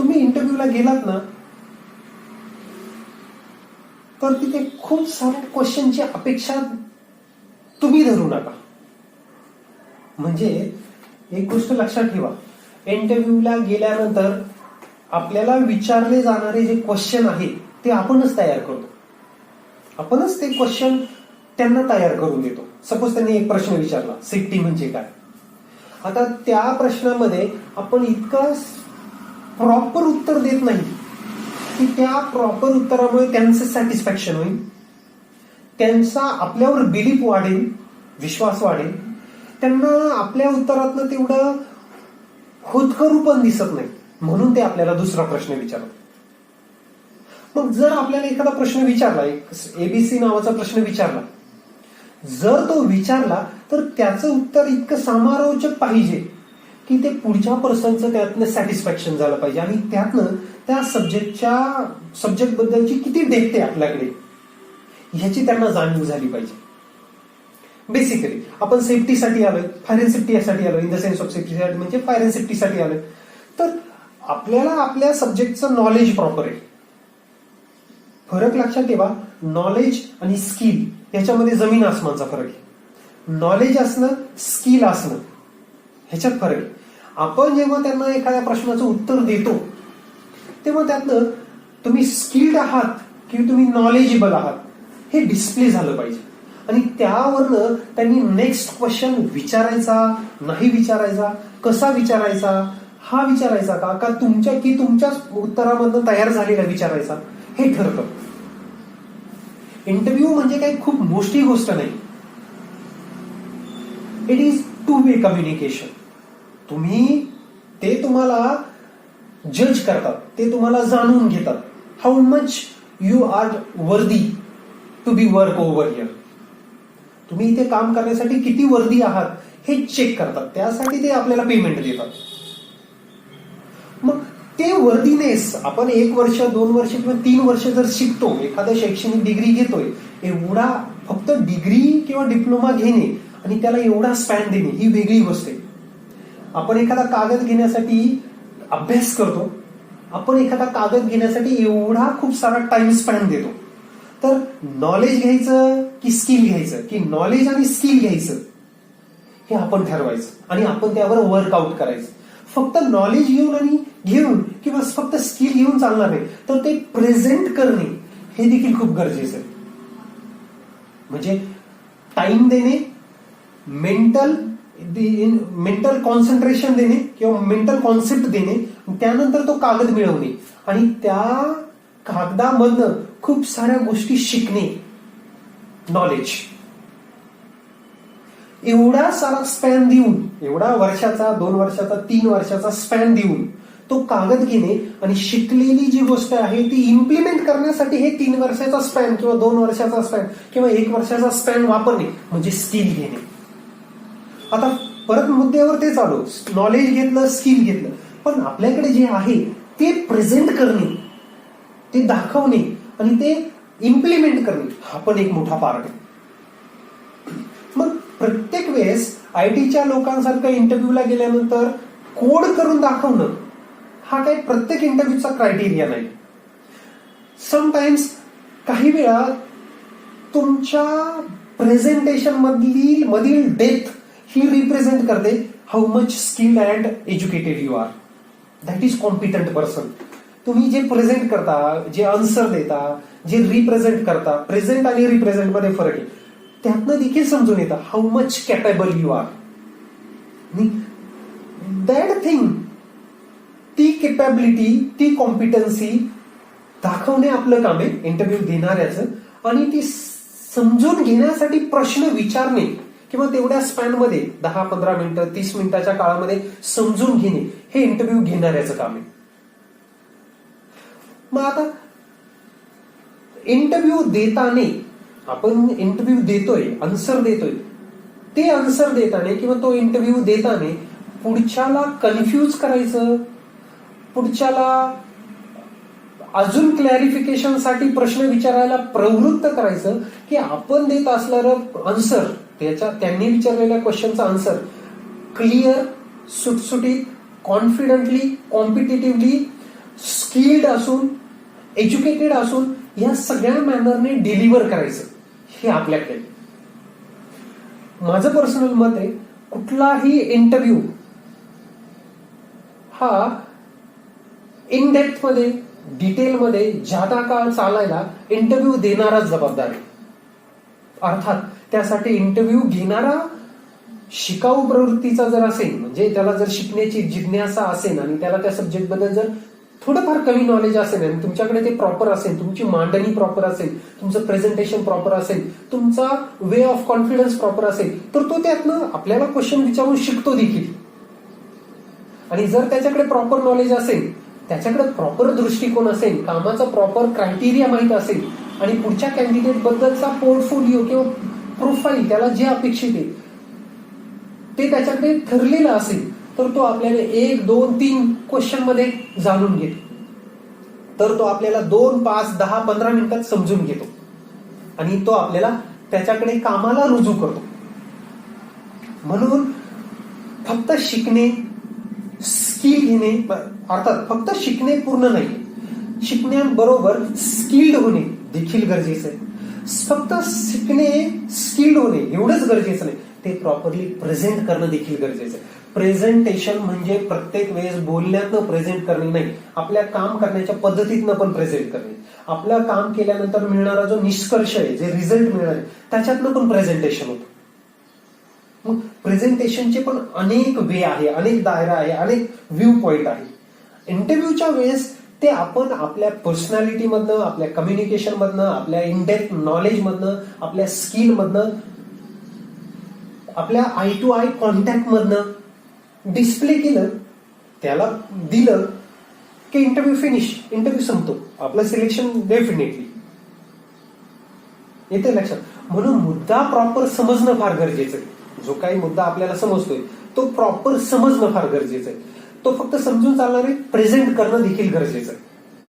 तुम्ही इंटरव्ह्यूला गेलात ना, तर तिथे खूप साऱ्या क्वेश्चनची अपेक्षा तुम्ही धरू नका. म्हणजे एक गोष्ट लक्षात ठेवा, इंटरव्ह्यूला गेल्यानंतर आपल्याला विचारले जाणारे जे क्वेश्चन आहे ते आपणच तयार करतो. आपणच ते क्वेश्चन त्यांना तयार करून देतो. सपोज त्यांनी एक प्रश्न विचारला, सेफ्टी म्हणजे काय. आता त्या प्रश्नामध्ये आपण इतकं प्रॉपर उत्तर देत नाही की त्या प्रॉपर उत्तरामुळे त्यांचं सॅटिस्फॅक्शन होईल, त्यांचा आपल्यावर बिलीफ वाढेल, विश्वास वाढेल. त्यांना आपल्या उत्तरातनं तेवढं होतकरू पण दिसत नाही, म्हणून ते आपल्याला दुसरा प्रश्न विचारतात. मग जर आपल्याला एखादा प्रश्न विचारला, एक एबीसी नावाचा प्रश्न विचारला, जर तो विचारला तर त्याचं उत्तर इतकं समारोचक पाहिजे की ते पुढच्या पर्सनचं त्यातनं सॅटिस्फॅक्शन झालं पाहिजे आणि त्यातनं त्या सब्जेक्ट बद्दलची किती डेप्थ आहे आपल्याकडे ह्याची त्यांना जाणीव झाली पाहिजे. बेसिकली आपण सेफ्टीसाठी आलोय, फायर अँड सेफ्टीसाठी आलोय, इन द सेन्स ऑफ सेफ्टीसाठी म्हणजे फायर अँड सेफ्टीसाठी आलोय. तर आपल्याला आपल्या सब्जेक्टचं नॉलेज प्रॉपर आहे. फरक लक्षात ठेवा, नॉलेज आणि स्किल याच्यामध्ये जमीन आसमानचा फरक आहे. नॉलेज असणं, स्किल असणं ह्याच्यात फरक आहे. आपण जेव्हा त्यांना एखाद्या प्रश्नाचं उत्तर देतो तेव्हा त्यातनं तुम्ही स्किल्ड आहात की तुम्ही नॉलेजेबल आहात हे डिस्प्ले झालं पाहिजे. आणि त्यावरनं त्यांनी नेक्स्ट क्वेश्चन विचारायचा, नाही विचारायचा, कसा विचारायचा, हा विचारायचा का तुमच्याच उत्तरामधनं तयार झालेला विचारायचा, हे ठरतं. इंटरव्ह्यू म्हणजे काही खूप मोठी गोष्ट नाही. It is two way communication. ते तुम्हाला जज करतात, ते तुम्हाला जाणून घेतात how much you are worthy to be work over here. तुम्ही इथे काम करण्यासाठी किती वर्दी आहात हे चेक करतात, त्यासाठी ते आपल्याला पेमेंट देतात. मग ते वर्दीनेस आपण 1 वर्ष 2 वर्ष किंवा 3 वर्ष जर शिकतो, एखादा शैक्षणिक डिग्री घेतोय, एवढा फक्त डिग्री किंवा डिप्लोमा घेणे आणि त्याला एवढा स्पॅन देणे ही वेगळी गोष्ट आहे. आपण एखादा कागद घेण्यासाठी अभ्यास करतो, आपण एखादा कागद घेण्यासाठी एवढा खूप सारा टाइम स्पॅन देतो. तर नॉलेज घ्यायचं की स्किल घ्यायचं, की नॉलेज आणि स्किल घ्यायचं हे आपण ठरवायचं आणि आपण त्यावर वर्कआउट करायचं. फक्त नॉलेज घेऊन किंवा फक्त स्किल घेऊन चालणार नाही, तर ते प्रेझेंट करणे हे देखील खूप गरजेचं आहे. म्हणजे टाइम देणे, मेंटल कॉन्सन्ट्रेशन देणे किंवा मेंटल कॉन्सेप्ट देणे, त्यानंतर तो कागद मिळवणे आणि त्या कागदामधनं खूप साऱ्या गोष्टी शिकणे. नॉलेज एवढा सारा स्पॅन देऊन, एवढा वर्षाचा 2 वर्षाचा 3 वर्षाचा स्पॅन देऊन तो कागद घेणे आणि शिकलेली जी गोष्ट आहे ती इम्प्लिमेंट करण्यासाठी हे 3 वर्षाचा स्पॅन किंवा 2 वर्षाचा स्पॅन किंवा 1 वर्षाचा स्पॅन वापरणे म्हणजे स्किल घेणे. आता परत मुद्द्यावर तेच आलो, नॉलेज घेतलं, स्किल घेतलं, पण आपल्याकडे जे आहे ते प्रेझेंट करणे, ते दाखवणे आणि ते इम्प्लिमेंट करणे हा पण एक मोठा पार्ट आहे. मग प्रत्येक वेळेस आयटीच्या लोकांसारखं इंटरव्ह्यूला गेल्यानंतर कोड करून दाखवणं हा काही प्रत्येक इंटरव्ह्यूचा क्रायटेरिया नाही. समटाइम्स काही वेळा तुमच्या प्रेझेंटेशन मधील डेप्थ ही रिप्रेझेंट करते how much skilled and educated you are. That is competent person. तुम्ही जे प्रेझेंट करता, जे आन्सर देता, जे रिप्रेझेंट करता, प्रेझेंट आणि रिप्रेझेंट मध्ये फरक आहे, त्यातनं देखील समजून येतं how much capable you are. That thing, ती कॅपॅबिलिटी, ती कॉम्पिटन्सी दाखवणे आपलं काम आहे इंटरव्ह्यू देणाऱ्याचं. आणि ती समजून घेण्यासाठी प्रश्न विचारणे किंवा तेवढ्या स्पॅन मध्ये 10-15 मिनिटं 30 मिनिटाच्या काळामध्ये समजून घेणे हे इंटरव्ह्यू घेणाऱ्याचं काम आहे. मग आता इंटरव्ह्यू देताना आपण इंटरव्ह्यू देतोय, आन्सर देतोय, ते आन्सर देताना किंवा तो इंटरव्ह्यू देताना पुढच्याला कन्फ्यूज करायचं, पुढच्याला अजून क्लॅरिफिकेशन साठी प्रश्न विचारायला प्रवृत्त करायचं की आपण देत असणारं आन्सर, त्यांनी विचारलेल्या क्वेश्चनचा आन्सर क्लिअर, सुटसुटीत, कॉन्फिडंटली, कॉम्पिटिटिव्हली, स्किल्ड असून, एज्युकेटेड असून या सगळ्या मॅनरने डिलिव्हर करायचं हे आपल्याकडे. माझं पर्सनल मत आहे, कुठलाही इंटरव्ह्यू हा इन डेप्थ मध्ये, डिटेलमध्ये जादा काळ चालायला इंटरव्ह्यू देणाराच जबाबदार आहे. अर्थात त्यासाठी इंटरव्ह्यू घेणारा शिकाऊ प्रवृत्तीचा जर असेल, म्हणजे त्याला जर शिकण्याची जिज्ञासा असेल आणि त्याला त्या सब्जेक्ट बद्दल जर थोडंफार कमी नॉलेज असेल आणि तुमच्याकडे ते प्रॉपर असेल, तुमची मांडणी प्रॉपर असेल, तुमचं प्रेझेंटेशन प्रॉपर असेल, तुमचा वे ऑफ कॉन्फिडन्स प्रॉपर असेल, तर तो त्यातनं आपल्याला क्वेश्चन विचारून शिकतो देखील. आणि जर त्याच्याकडे प्रॉपर नॉलेज असेल, त्याच्याकडे प्रॉपर दृष्टिकोन असेल, कामाचा प्रॉपर क्रायटेरिया माहित असेल आणि पुढच्या कॅन्डिडेट बद्दलचा पोर्टफोलिओ किंवा प्रोफाईल त्याला जे अपेक्षित आहे ते त्याच्याकडे ठरलेलं असेल, तर तो आपल्याला 1, 2, 3 क्वेश्चन मध्ये जाणून घेतो. तर तो आपल्याला 2, 5, 10, 15 मिनिटात समजून घेतो आणि तो आपल्याला त्याच्याकडे कामाला रुजू करतो. म्हणून फक्त शिकणे, स्किल घेणे, अर्थात फक्त शिकणे पूर्ण नाही, शिकण्याबरोबर स्किल्ड होणे देखील गरजेचं आहे. फक्त शिकणे, स्किल्ड होणे एवढंच गरजेचं नाही, ते प्रॉपरली प्रेझेंट करणं देखील गरजेचं आहे. प्रेझेंटेशन म्हणजे प्रत्येक वेळेस बोलण्यातनं प्रेझेंट करणे नाही, आपल्या काम करण्याच्या पद्धतीतनं पण प्रेझेंट करणे. आपलं काम केल्यानंतर मिळणारा जो निष्कर्ष आहे, जे रिझल्ट मिळणार आहे, त्याच्यातनं पण प्रेझेंटेशन होतं. मग प्रेझेंटेशनचे पण अनेक वे आहे, अनेक दायरा आहे, अनेक व्ह्यू पॉइंट आहे. इंटरव्ह्यूच्या वेळेस ते आपण आपल्या पर्सनॅलिटी मधनं, आपल्या कम्युनिकेशन मधनं, आपल्या इनडेप्थ नॉलेज मधनं, आपल्या स्किल मधनं, आपल्या आय टू आय कॉन्टॅक्ट मधनं डिस्प्ले केलं, त्याला दिलं की इंटरव्ह्यू फिनिश, इंटरव्ह्यू संपतो, आपलं सिलेक्शन डेफिनेटली येते लक्षात. म्हणून मुद्दा प्रॉपर समजणं फार गरजेचं आहे. जो काही मुद्दा आपल्याला समजतोय तो प्रॉपर समजणं फार गरजेचं आहे. तो फक्त समजून चालणार आहे, प्रेझेंट करणं देखील गरजेचं आहे.